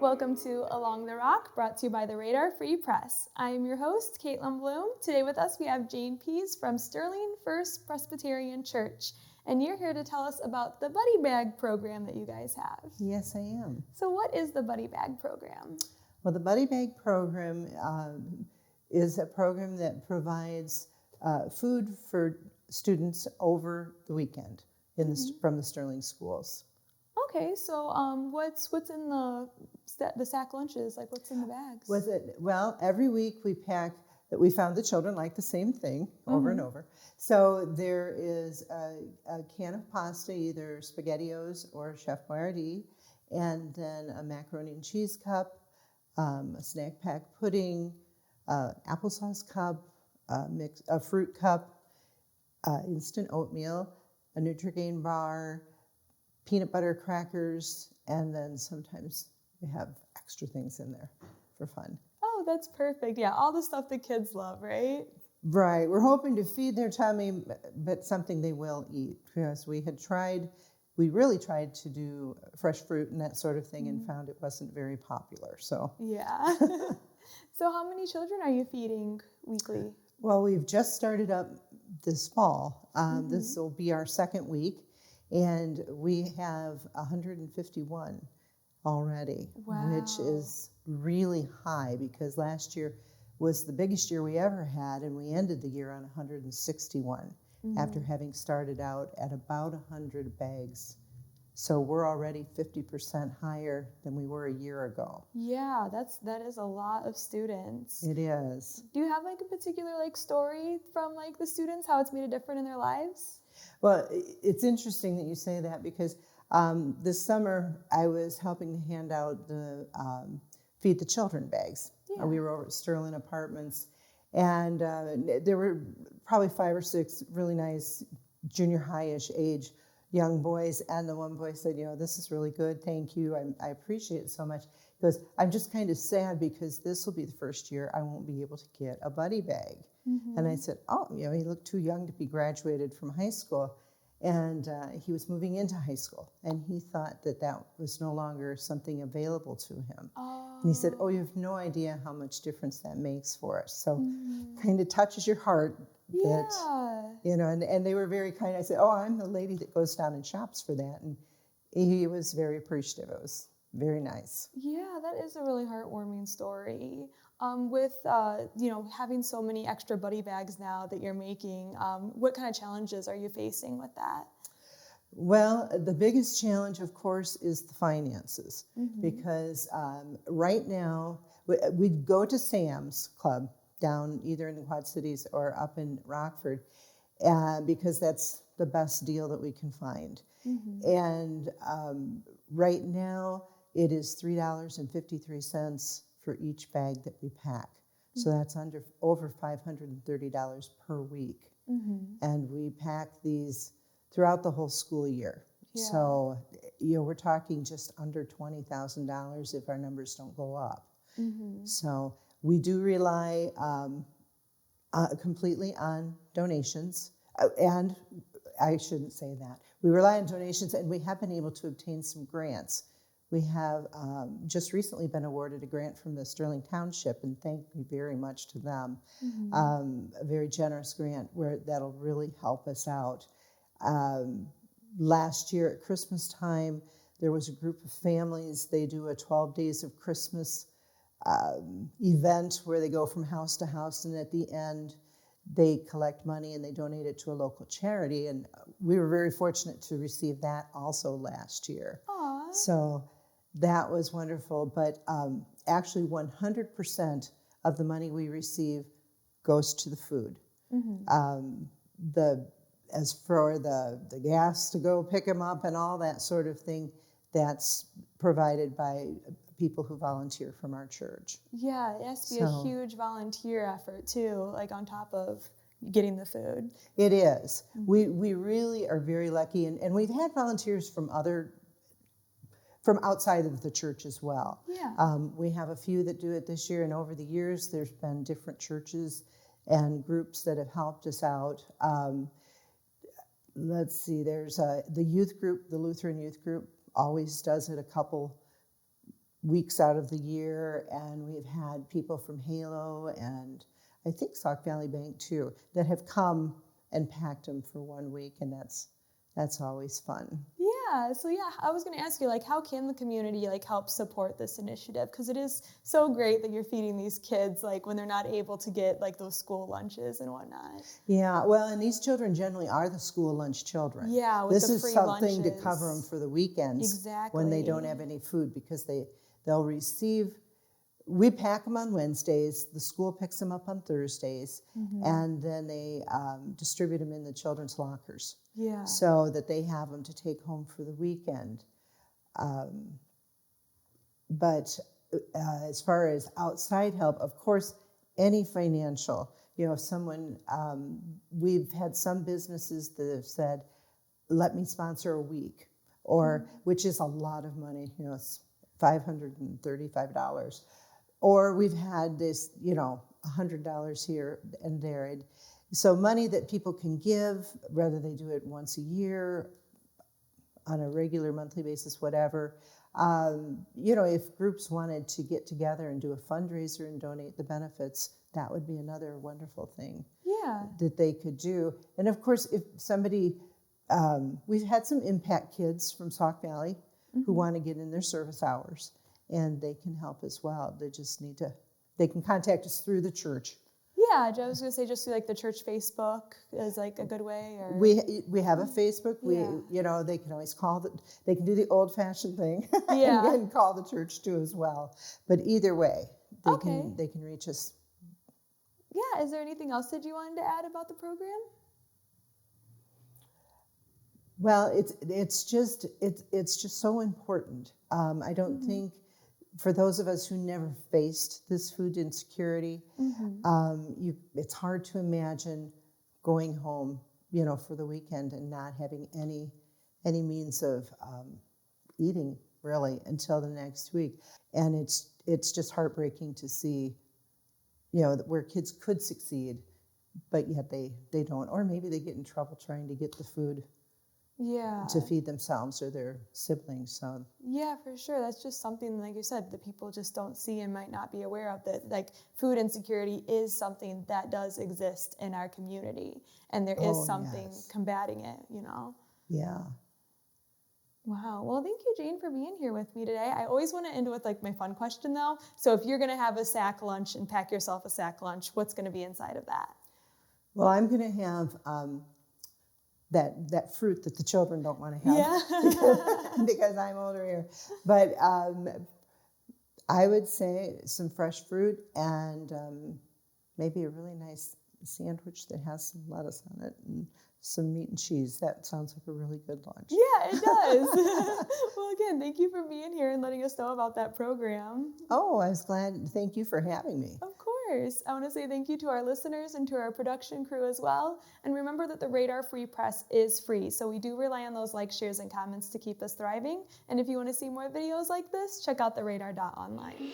Welcome to Along the Rock, brought to you by the Radar Free Press. I am your host, Kaitlyn Blum. Today with us we have Jane Pease from Sterling First Presbyterian Church, and you're here to tell us about the Buddy Bag program that you guys have. Yes, I am. So what is the Buddy Bag program? Well, the Buddy Bag program is a program that provides food for students over the weekend from the Sterling schools. Okay, so what's in the sack lunches? Like, what's in the bags? Well, every week we found the children like the same thing over and over. So there is a can of pasta, either SpaghettiOs or Chef Boyardee, and then a macaroni and cheese cup, a snack pack pudding, applesauce cup, a fruit cup, instant oatmeal, a Nutrigrain bar, peanut butter crackers, and then sometimes we have extra things in there for fun. Oh, that's perfect. Yeah, all the stuff the kids love, right? Right. We're hoping to feed their tummy, but something they will eat, because we really tried to do fresh fruit and that sort of thing and found it wasn't very popular. So yeah. So how many children are you feeding weekly? Well, we've just started up this fall. This will be our second week. And we have 151 already, which is really high because last year was the biggest year we ever had, and we ended the year on 161 after having started out at about 100 bags. So we're already 50% higher than we were a year ago. Yeah, that is a lot of students. It is. Do you have like a particular story from the students, how it's made a difference in their lives? Well, it's interesting that you say that because this summer I was helping to hand out the Feed the Children bags. Yeah. We were over at Sterling Apartments, and there were probably 5 or 6 really nice junior high-ish age young boys, and the one boy said, this is really good, thank you, I appreciate it so much. He goes, I'm just kind of sad because this will be the first year I won't be able to get a buddy bag. And I said, he looked too young to be graduated from high school, and he was moving into high school, and he thought that was no longer something available to him. And he said, you have no idea how much difference that makes for us. So kind of touches your heart. And they were very kind. I said, I'm the lady that goes down and shops for that. And he was very appreciative. It was very nice. Yeah, that is a really heartwarming story. With, having so many extra buddy bags now that you're making, what kind of challenges are you facing with that? Well, the biggest challenge, of course, is the finances. Because right now, we'd go to Sam's Club down either in the Quad Cities or up in Rockford, because that's the best deal that we can find. And right now, it is $3.53 for each bag that we pack. So that's over $530 per week. And we pack these throughout the whole school year. Yeah. So, we're talking just under $20,000 if our numbers don't go up. So we do rely completely on donations, and I shouldn't say that. We rely on donations, and we have been able to obtain some grants. We have just recently been awarded a grant from the Sterling Township, and thank you very much to them. A very generous grant that'll really help us out. Last year at Christmas time, there was a group of families. They do a 12 Days of Christmas event where they go from house to house, and at the end they collect money and they donate it to a local charity, and we were very fortunate to receive that also last year. Aww. So that was wonderful, but actually 100% of the money we receive goes to the food. As for the gas to go pick them up and all that sort of thing, that's provided by people who volunteer from our church. Yeah, it has to be a huge volunteer effort too, on top of getting the food. It is. We really are very lucky, and we've had volunteers from outside of the church as well. Yeah. We have a few that do it this year, and over the years there's been different churches and groups that have helped us out. Let's see, there's the youth group, the Lutheran youth group always does it a couple weeks out of the year, and we've had people from Halo and I think Sauk Valley Bank too that have come and packed them for 1 week, and that's always fun. Yeah, so yeah, I was going to ask you, like, how can the community, like, help support this initiative? Because it is so great that you're feeding these kids, like, when they're not able to get, like, those school lunches and whatnot. Yeah, well, and these children generally are the school lunch children. Yeah, with this the is free something lunches. to cover them for the weekends Exactly. when they don't have any food, because they'll receive. We pack them on Wednesdays. The school picks them up on Thursdays, and then they distribute them in the children's lockers. Yeah. So that they have them to take home for the weekend. But as far as outside help, of course, any financial, if someone, we've had some businesses that have said, let me sponsor a week, or which is a lot of money, it's $535. Or we've had this, $100 here and there. So money that people can give, whether they do it once a year, on a regular monthly basis, whatever. If groups wanted to get together and do a fundraiser and donate the benefits, that would be another wonderful thing that they could do. And of course, if somebody, we've had some impact kids from Sauk Valley who want to get in their service hours, and they can help as well. They can contact us through the church. Yeah, I was going to say just through like the church Facebook is like a good way. Or we have a Facebook. They can always call they can do the old-fashioned thing and call the church too as well. But either way, they can reach us. Yeah, is there anything else that you wanted to add about the program? Well, it's just so important. I don't think, for those of us who never faced this food insecurity, it's hard to imagine going home, for the weekend and not having any means of eating really until the next week. And it's just heartbreaking to see, where kids could succeed, but yet they don't, or maybe they get in trouble trying to get the food to feed themselves or their siblings. So yeah, for sure. That's just something, like you said, that people just don't see and might not be aware of, that like food insecurity is something that does exist in our community, and there is something combating it, Yeah. Wow. Well, thank you, Jane, for being here with me today. I always want to end with like my fun question though. So if you're going to have a sack lunch and pack yourself a sack lunch, what's going to be inside of that? Well, I'm going to have that fruit that the children don't want to have because I'm older here. But I would say some fresh fruit and maybe a really nice sandwich that has some lettuce on it and some meat and cheese. That sounds like a really good lunch. Yeah, it does. Well, again, thank you for being here and letting us know about that program. Oh, I was glad. Thank you for having me. Of course. I want to say thank you to our listeners and to our production crew as well. And remember that the Radar Free Press is free, so we do rely on those likes, shares, and comments to keep us thriving. And if you want to see more videos like this, check out theradar.online.